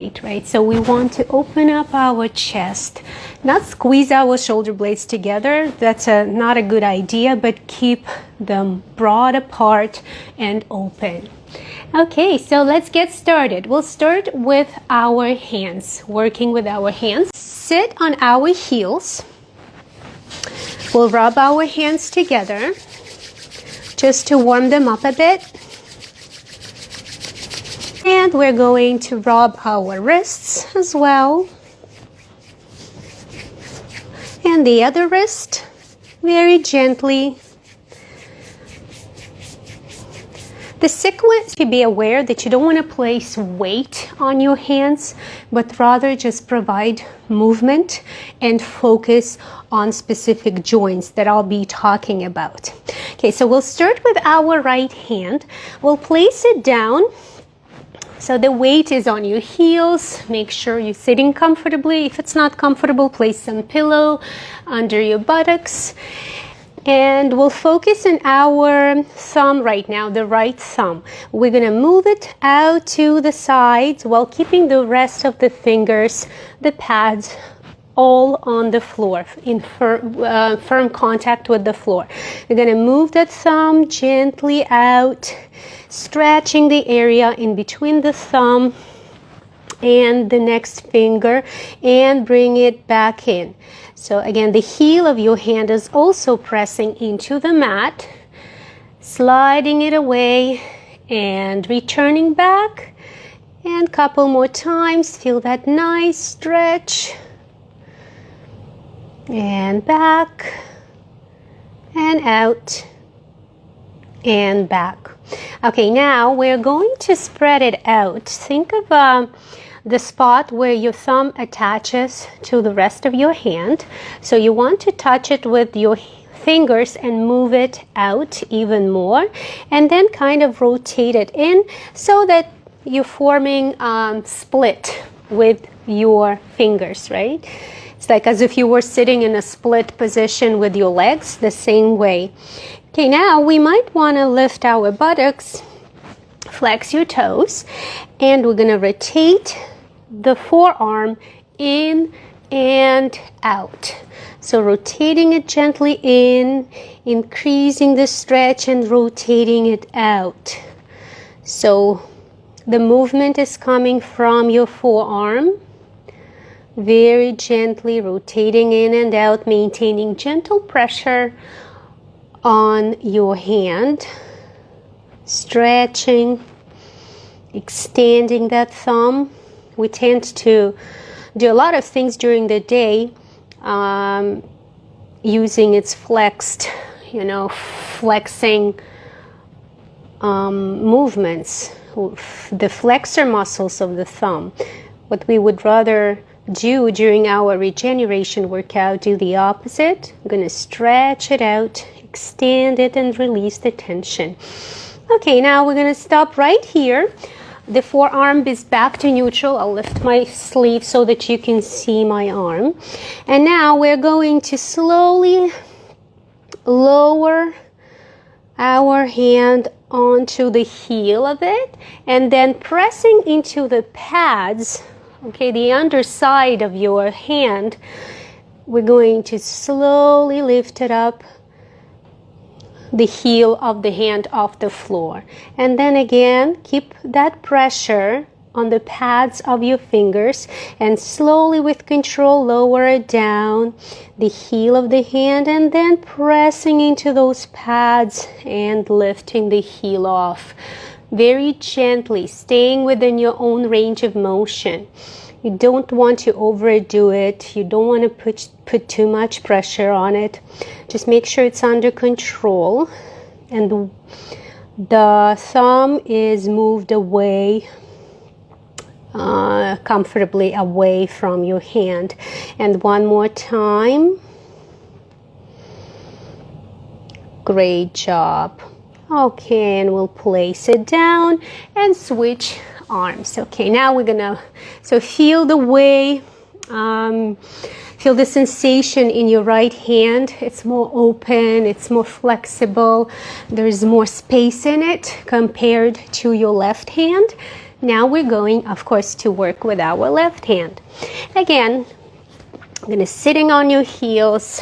right? So we want to open up our chest, not squeeze our shoulder blades together. That's not a good idea, but keep them broad apart and open. Okay, so let's get started. We'll start with our hands, working with our hands. Sit on our heels. We'll rub our hands together just to warm them up a bit. And we're going to rub our wrists as well. And the other wrist, very gently. The sequence, to be aware that you don't want to place weight on your hands, but rather just provide movement and focus on specific joints that I'll be talking about. Okay, so we'll start with our right hand. We'll place it down. So the weight is on your heels. Make sure you're sitting comfortably. If it's not comfortable, place some pillow under your buttocks. And we'll focus on our thumb right now, the right thumb. We're going to move it out to the sides while keeping the rest of the fingers, the pads, all on the floor, in firm contact with the floor. We're going to move that thumb gently out, stretching the area in between the thumb and the next finger, and bring it back in. So again, the heel of your hand is also pressing into the mat, sliding it away and returning back. And a couple more times. Feel that nice stretch. And back and out and back. Okay, now we're going to spread it out. Think of the spot where your thumb attaches to the rest of your hand. So you want to touch it with your fingers and move it out even more, and then kind of rotate it in so that you're forming split with your fingers, right? It's like as if you were sitting in a split position with your legs, the same way. Okay, now we might want to lift our buttocks, flex your toes, and we're going to rotate the forearm in and out. So rotating it gently in, increasing the stretch and rotating it out. So the movement is coming from your forearm, very gently rotating in and out, maintaining gentle pressure on your hand, stretching, extending that thumb. We tend to do a lot of things during the day using its flexed, flexing movements, the flexor muscles of the thumb. What we would rather do during our regeneration workout, do the opposite. I'm going to stretch it out, extend it, and release the tension. Okay, now we're going to stop right here. The forearm is back to neutral. I'll lift my sleeve so that you can see my arm. And now we're going to slowly lower our hand onto the heel of it, and then pressing into the pads, okay, the underside of your hand, we're going to slowly lift it up, the heel of the hand off the floor. And then again, keep that pressure on the pads of your fingers, and slowly with control lower it down, the heel of the hand, and then pressing into those pads and lifting the heel off. Very gently, staying within your own range of motion. You don't want to overdo it. You don't want to put too much pressure on it. Just make sure it's under control. And the thumb is moved away, comfortably away from your hand. And one more time. Great job. Okay, and we'll place it down and switch arms. Okay, now we're gonna feel the way, feel the sensation in your right hand. It's more open, it's more flexible, there's more space in it compared to your left hand. Now we're going, of course, to work with our left hand. Again, I'm going to sitting on your heels,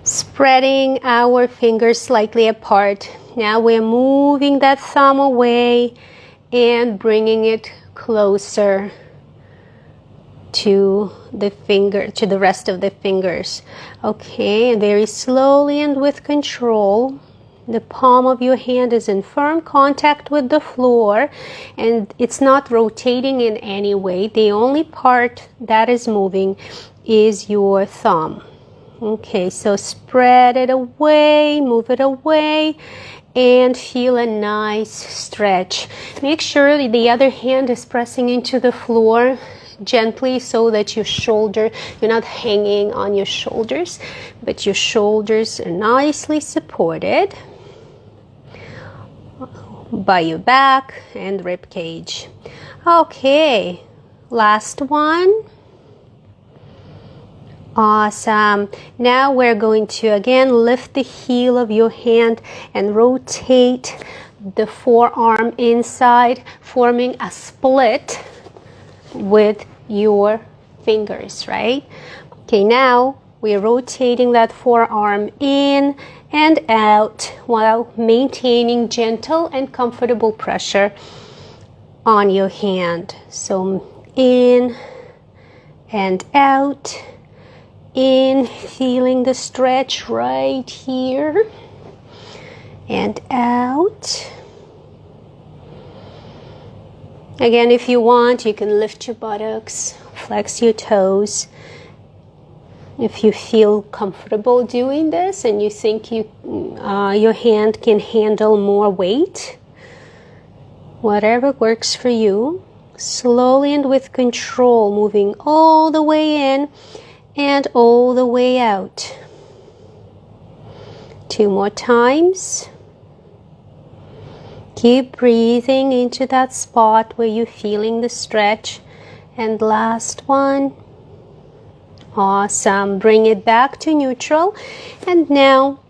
spreading our fingers slightly apart. Now we're moving that thumb away and bringing it closer to the rest of the fingers. Okay, and very slowly and with control. The palm of your hand is in firm contact with the floor and it's not rotating in any way. The only part that is moving is your thumb. Okay, so spread it away, move it away, and feel a nice stretch. Make sure the other hand is pressing into the floor gently so that you're not hanging on your shoulders, but your shoulders are nicely supported by your back and rib cage. Okay, last one. Awesome. Now we're going to again lift the heel of your hand and rotate the forearm inside, forming a split with your fingers, right? Okay, now we're rotating that forearm in and out while maintaining gentle and comfortable pressure on your hand. So in and out, in, feeling the stretch right here, and out. Again, if you want, you can lift your buttocks, flex your toes. If you feel comfortable doing this and you think your hand can handle more weight, whatever works for you, slowly and with control, moving all the way in and all the way out. 2 more times. Keep breathing into that spot where you're feeling the stretch. And last one. Awesome. Bring it back to neutral. And now,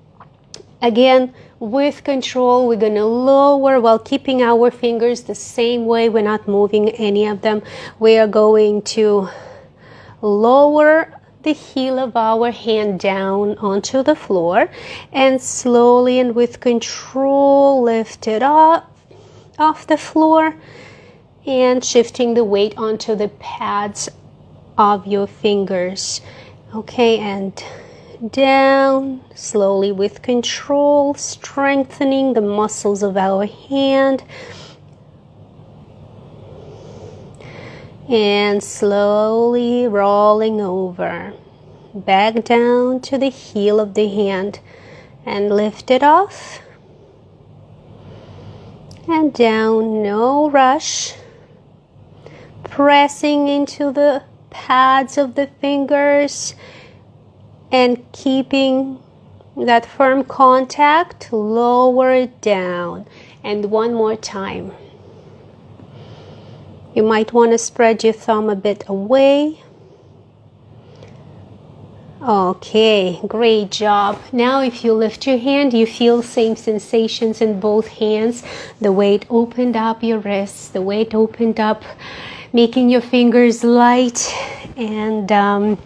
again, with control, we're going to lower while keeping our fingers the same way. We're not moving any of them. We are going to lower the heel of our hand down onto the floor and slowly and with control lift it up off the floor and shifting the weight onto the pads of your fingers. Okay, and down slowly with control, strengthening the muscles of our hand and slowly rolling over back down to the heel of the hand and lift it off and down. No rush, pressing into the pads of the fingers and keeping that firm contact. Lower it down. And one more time. You might want to spread your thumb a bit away. Okay, great job. Now if you lift your hand, you feel same sensations in both hands. The weight opened up your wrists, the weight opened up, making your fingers light and,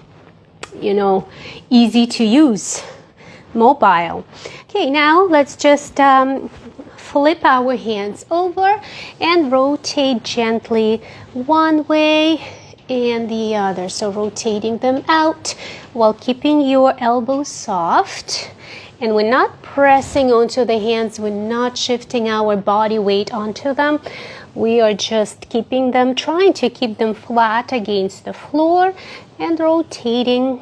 easy to use, mobile. Okay, now let's just flip our hands over and rotate gently one way and the other. So rotating them out while keeping your elbows soft. And we're not pressing onto the hands. We're not shifting our body weight onto them. We are just keeping them, trying to keep them flat against the floor and rotating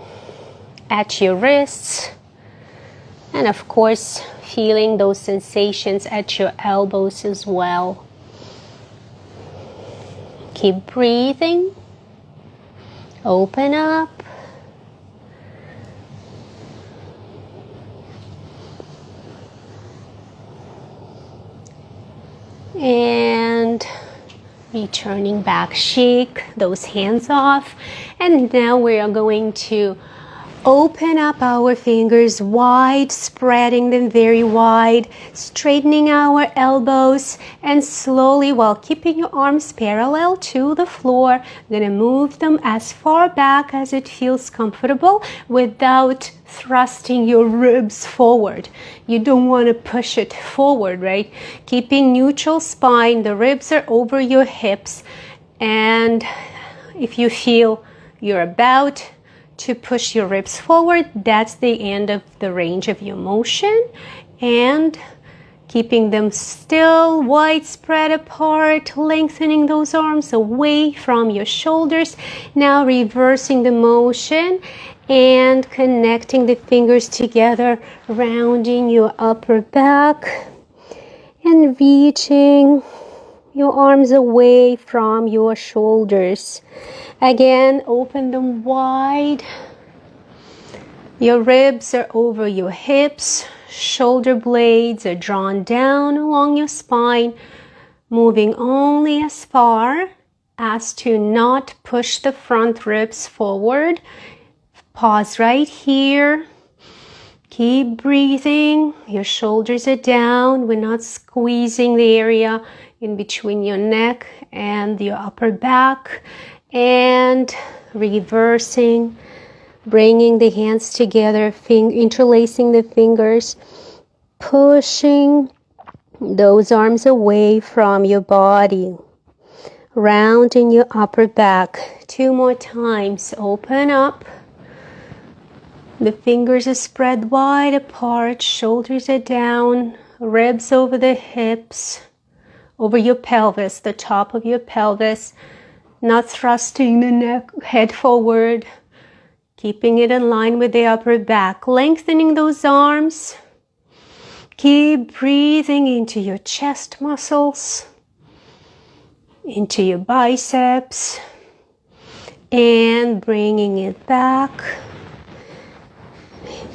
at your wrists. And of course, feeling those sensations at your elbows as well. Keep breathing. Open up. And returning back, shake those hands off. And now we are going to Open up our fingers wide, spreading them very wide, straightening our elbows, and slowly, while keeping your arms parallel to the floor, I'm gonna move them as far back as it feels comfortable without thrusting your ribs forward. You don't want to push it forward, right? Keeping neutral spine, the ribs are over your hips, and if you feel you're about to push your ribs forward, that's the end of the range of your motion. And keeping them still wide spread apart, lengthening those arms away from your shoulders. Now reversing the motion and connecting the fingers together, rounding your upper back and reaching your arms away from your shoulders. Again, open them wide. Your ribs are over your hips. Shoulder blades are drawn down along your spine, moving only as far as to not push the front ribs forward. Pause right here. Keep breathing. Your shoulders are down. We're not squeezing the area in between your neck and your upper back. And reversing, bringing the hands together, interlacing the fingers, pushing those arms away from your body, rounding your upper back. 2 more times. Open up. The fingers are spread wide apart, shoulders are down, ribs over the hips, over your pelvis, the top of your pelvis. Not thrusting the neck, head forward, keeping it in line with the upper back, lengthening those arms. Keep breathing into your chest muscles, into your biceps, and bringing it back.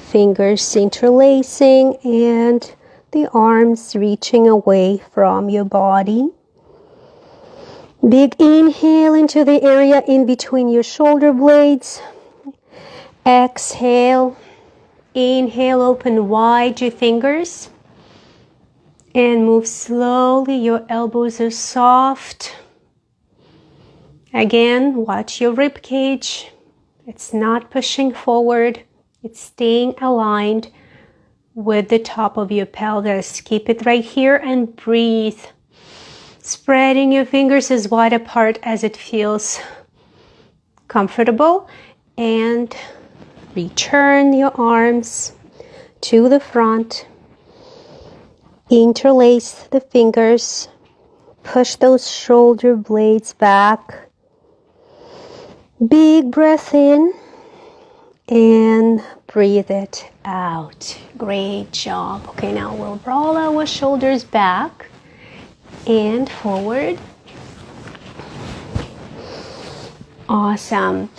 Fingers interlacing and the arms reaching away from your body. Big inhale into the area in between your shoulder blades. Exhale. Inhale, open wide your fingers. And move slowly. Your elbows are soft. Again, watch your rib cage. It's not pushing forward. It's staying aligned with the top of your pelvis. Keep it right here and breathe. Spreading your fingers as wide apart as it feels comfortable, and return your arms to the front. Interlace the fingers, push those shoulder blades back. Big breath in and breathe it out. Great job. Okay, now we'll roll our shoulders back and forward. Awesome.